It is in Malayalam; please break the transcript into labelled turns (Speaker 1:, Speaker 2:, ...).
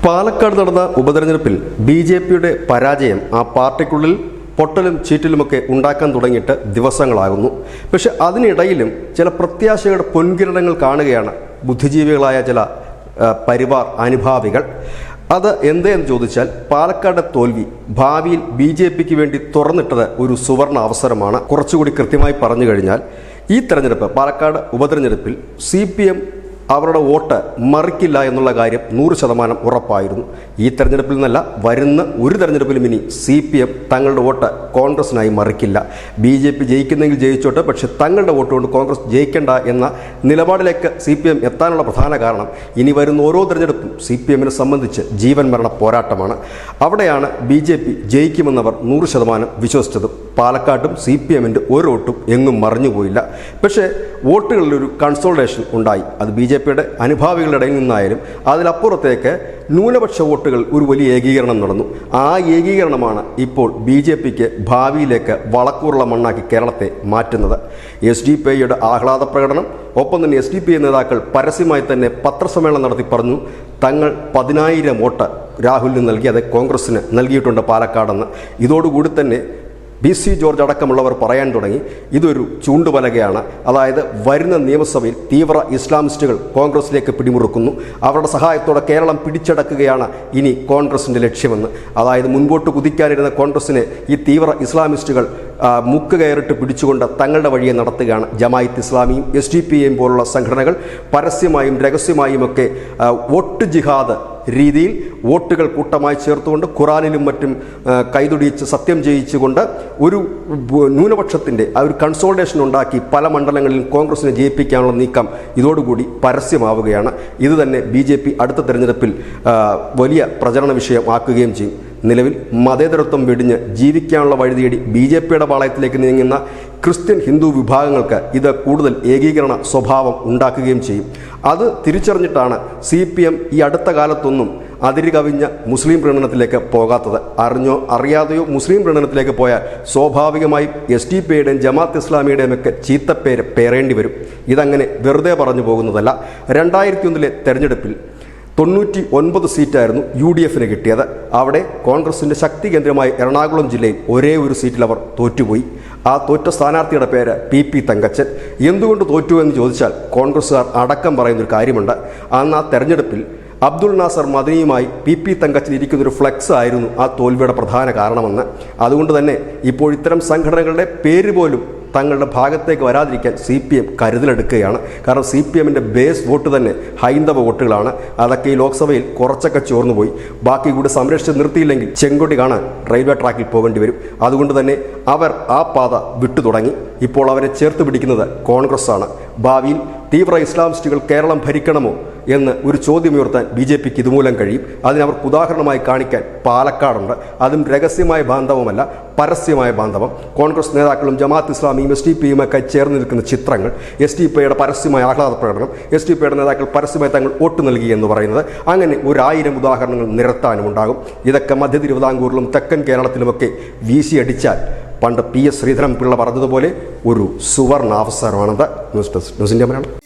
Speaker 1: പാലക്കാട് നടന്ന ഉപതെരഞ്ഞെടുപ്പിൽ ബി.ജെ.പിയുടെ പരാജയം ആ പാർട്ടിക്കുള്ളിൽ പൊട്ടലും ചീറ്റലുമൊക്കെ ഉണ്ടാക്കാൻ തുടങ്ങിയിട്ട് ദിവസങ്ങളാകുന്നു. പക്ഷെ അതിനിടയിലും ചില പ്രത്യാശയുടെ പൊൻകിരണങ്ങൾ കാണുകയാണ് ബുദ്ധിജീവികളായ ചില പരിവാർ അനുഭാവികൾ. അത് എന്തെന്ന് ചോദിച്ചാൽ, പാലക്കാട് തോൽവി ഭാവിയിൽ ബി.ജെ.പിക്ക് വേണ്ടി തുറന്നിട്ടത് ഒരു സുവർണ അവസരമാണ്. കുറച്ചുകൂടി കൃത്യമായി പറഞ്ഞു കഴിഞ്ഞാൽ, ഈ തെരഞ്ഞെടുപ്പ് പാലക്കാട് ഉപതെരഞ്ഞെടുപ്പിൽ CPM അവരുടെ വോട്ട് മറിക്കില്ല എന്നുള്ള കാര്യം 100% ഉറപ്പായിരുന്നു. ഈ തെരഞ്ഞെടുപ്പിൽ നിന്നല്ല, വരുന്ന ഒരു തെരഞ്ഞെടുപ്പിലും ഇനി CPM തങ്ങളുടെ വോട്ട് കോൺഗ്രസിനായി മറിക്കില്ല. ബി.ജെ.പി ജയിക്കുന്നെങ്കിൽ ജയിച്ചോട്ടെ, പക്ഷെ തങ്ങളുടെ വോട്ട് കൊണ്ട് കോൺഗ്രസ് ജയിക്കേണ്ട എന്ന നിലപാടിലേക്ക് CPM എത്താനുള്ള പ്രധാന കാരണം, ഇനി വരുന്ന ഓരോ തെരഞ്ഞെടുപ്പും CPMനെ സംബന്ധിച്ച് ജീവൻ മരണ പോരാട്ടമാണ്. അവിടെയാണ് ബി.ജെ.പി ജയിക്കുമെന്നവർ 100% വിശ്വസിച്ചത്. പാലക്കാട്ടും CPMൻ്റെ ഒരു വോട്ടും എങ്ങും മറിഞ്ഞുപോയില്ല. പക്ഷേ വോട്ടുകളിലൊരു കൺസോൾട്ടേഷൻ ഉണ്ടായി. അത് ബി.ജെ.പിയുടെ അനുഭാവികളുടെ ഇടയിൽ നിന്നായാലും അതിലപ്പുറത്തേക്ക് ന്യൂനപക്ഷ വോട്ടുകൾ ഒരു വലിയ ഏകീകരണം നടന്നു. ആ ഏകീകരണമാണ് ഇപ്പോൾ ബി.ജെ.പിക്ക് ഭാവിയിലേക്ക് വളക്കൂറുള്ള മണ്ണാക്കി കേരളത്തെ മാറ്റുന്നത്. SDPIയുടെ ആഹ്ലാദ പ്രകടനം, ഒപ്പം തന്നെ SDPI നേതാക്കൾ പരസ്യമായി തന്നെ പത്രസമ്മേളനം നടത്തി പറഞ്ഞു, തങ്ങൾ 10,000 വോട്ട് രാഹുലിന് നൽകി, അത് കോൺഗ്രസിന് നൽകിയിട്ടുണ്ട് പാലക്കാടെന്ന്. ഇതോടുകൂടി തന്നെ BC ജോർജ് അടക്കമുള്ളവർ പറയാൻ തുടങ്ങി, ഇതൊരു ചൂണ്ടുപലകയാണ്. അതായത് വരുന്ന നിയമസഭയിൽ തീവ്ര ഇസ്ലാമിസ്റ്റുകൾ കോൺഗ്രസിലേക്ക് പിടിമുറുക്കുന്നു, അവരുടെ സഹായത്തോടെ കേരളം പിടിച്ചടക്കുകയാണ് ഇനി കോൺഗ്രസിൻ്റെ ലക്ഷ്യമെന്ന്. അതായത് മുൻപോട്ട് കുതിക്കാനിരുന്ന കോൺഗ്രസിനെ ഈ തീവ്ര ഇസ്ലാമിസ്റ്റുകൾ മുക്ക് കയറിട്ട് പിടിച്ചുകൊണ്ട് തങ്ങളുടെ വഴിയെ നടത്തുകയാണ്. ജമായത്ത് ഇസ്ലാമിയും SDPIയും പോലുള്ള സംഘടനകൾ പരസ്യമായും രഹസ്യമായുമൊക്കെ വോട്ട് ജിഹാദ് രീതിയിൽ വോട്ടുകൾ കൂട്ടമായി ചേർത്തുകൊണ്ട് ഖുറാനിലും മറ്റും കൈതൊടിയിച്ച് സത്യം ചെയ്യിച്ചുകൊണ്ട് ഒരു ന്യൂനപക്ഷത്തിൻ്റെ ആ ഒരു കൺസോൾട്ടേഷൻ ഉണ്ടാക്കി പല മണ്ഡലങ്ങളിലും കോൺഗ്രസിനെ ജയിപ്പിക്കാനുള്ള നീക്കം ഇതോടുകൂടി പരസ്യമാവുകയാണ്. ഇത് തന്നെ ബി.ജെ.പി അടുത്ത തെരഞ്ഞെടുപ്പിൽ വലിയ പ്രചരണ വിഷയമാക്കുകയും ചെയ്യും. നിലവിൽ മതേതരത്വം വെടിഞ്ഞ് ജീവിക്കാനുള്ള വഴിതേടി ബി.ജെ.പിയുടെ പാളയത്തിലേക്ക് നീങ്ങുന്ന ക്രിസ്ത്യൻ ഹിന്ദു വിഭാഗങ്ങൾക്ക് ഇത് കൂടുതൽ ഏകീകരണ സ്വഭാവം ഉണ്ടാക്കുകയും ചെയ്യും. അത് തിരിച്ചറിഞ്ഞിട്ടാണ് CPM ഈ അടുത്ത കാലത്തൊന്നും അതിര് കവിഞ്ഞ മുസ്ലിം പ്രീണനത്തിലേക്ക് പോകാത്തത്. അറിഞ്ഞോ അറിയാതെയോ മുസ്ലിം പ്രീണനത്തിലേക്ക് പോയാൽ സ്വാഭാവികമായും SDPIയുടെയും ജമാഅത്ത് ഇസ്ലാമിയുടെയും ഒക്കെ ചീത്തപ്പേര് പേറേണ്ടി വരും. ഇതങ്ങനെ വെറുതെ പറഞ്ഞു പോകുന്നതല്ല. 2001 തെരഞ്ഞെടുപ്പിൽ 99 സീറ്റായിരുന്നു UDFന് കിട്ടിയത്. അവിടെ കോൺഗ്രസിൻ്റെ ശക്തി കേന്ദ്രമായ എറണാകുളം ജില്ലയിൽ ഒരേ ഒരു സീറ്റിൽ അവർ തോറ്റുപോയി. ആ തോറ്റ സ്ഥാനാർത്ഥിയുടെ പേര് PP തങ്കച്ചൻ. എന്തുകൊണ്ട് തോറ്റു എന്ന് ചോദിച്ചാൽ, കോൺഗ്രസ്സുകാർ അടക്കം പറയുന്നൊരു കാര്യമുണ്ട്. അന്ന് ആ തെരഞ്ഞെടുപ്പിൽ അബ്ദുൾ നാസർ മദനിയുമായി PP തങ്കച്ചൻ ഇരിക്കുന്നൊരു ഫ്ലെക്സ് ആയിരുന്നു ആ തോൽവിയുടെ പ്രധാന കാരണമെന്ന്. അതുകൊണ്ട് തന്നെ ഇപ്പോൾ ഇത്തരം സംഘടനകളുടെ പേര് പോലും തങ്ങളുടെ ഭാഗത്തേക്ക് വരാതിരിക്കാൻ CPM കരുതലെടുക്കുകയാണ്. കാരണം CPMൻ്റെ ബേസ് വോട്ട് തന്നെ ഹൈന്ദവ വോട്ടുകളാണ്. അതൊക്കെ ഈ ലോക്സഭയിൽ കുറച്ചൊക്കെ ചോർന്നുപോയി. ബാക്കി കൂടി സംരക്ഷിച്ച് നിർത്തിയില്ലെങ്കിൽ ചെങ്കൊടി കാണാൻ റെയിൽവേ ട്രാക്കിൽ പോകേണ്ടി വരും. അതുകൊണ്ട് തന്നെ അവർ ആ പാത വിട്ടു തുടങ്ങി. ഇപ്പോൾ അവരെ ചേർത്ത് പിടിക്കുന്നത് കോൺഗ്രസ്സാണ്. ഭാവിയിൽ തീവ്ര ഇസ്ലാമിസ്റ്റുകൾ കേരളം ഭരിക്കണമോ എന്ന് ഒരു ചോദ്യമുയർത്താൻ ബി.ജെ.പിക്ക് ഇതുമൂലം കഴിയും. അതിനവർക്ക് ഉദാഹരണമായി കാണിക്കാൻ പാലക്കാടുണ്ട്. അതും രഹസ്യമായ ബാന്ധവമല്ല, പരസ്യമായ ബാന്ധവം. കോൺഗ്രസ് നേതാക്കളും ജമാഅത്ത് ഇസ്ലാമിയും SDPIയും ഒക്കെ ചേർന്ന് നിൽക്കുന്ന ചിത്രങ്ങൾ, SDPIയുടെ പരസ്യമായ ആഹ്ലാദ പ്രകടനം, SDPIയുടെ നേതാക്കൾ പരസ്യമായി തങ്ങൾ വോട്ട് നൽകി എന്ന് പറയുന്നത്, അങ്ങനെ 1000 ഉദാഹരണങ്ങൾ നിരത്താനും ഉണ്ടാകും. ഇതൊക്കെ മധ്യ തിരുവിതാംകൂറിലും തെക്കൻ കേരളത്തിലുമൊക്കെ വീശിയടിച്ചാൽ പണ്ട് PS ശ്രീധരൻ പിള്ള പറഞ്ഞതുപോലെ ഒരു സുവർണ അവസരമാണത്. News India Malayalam.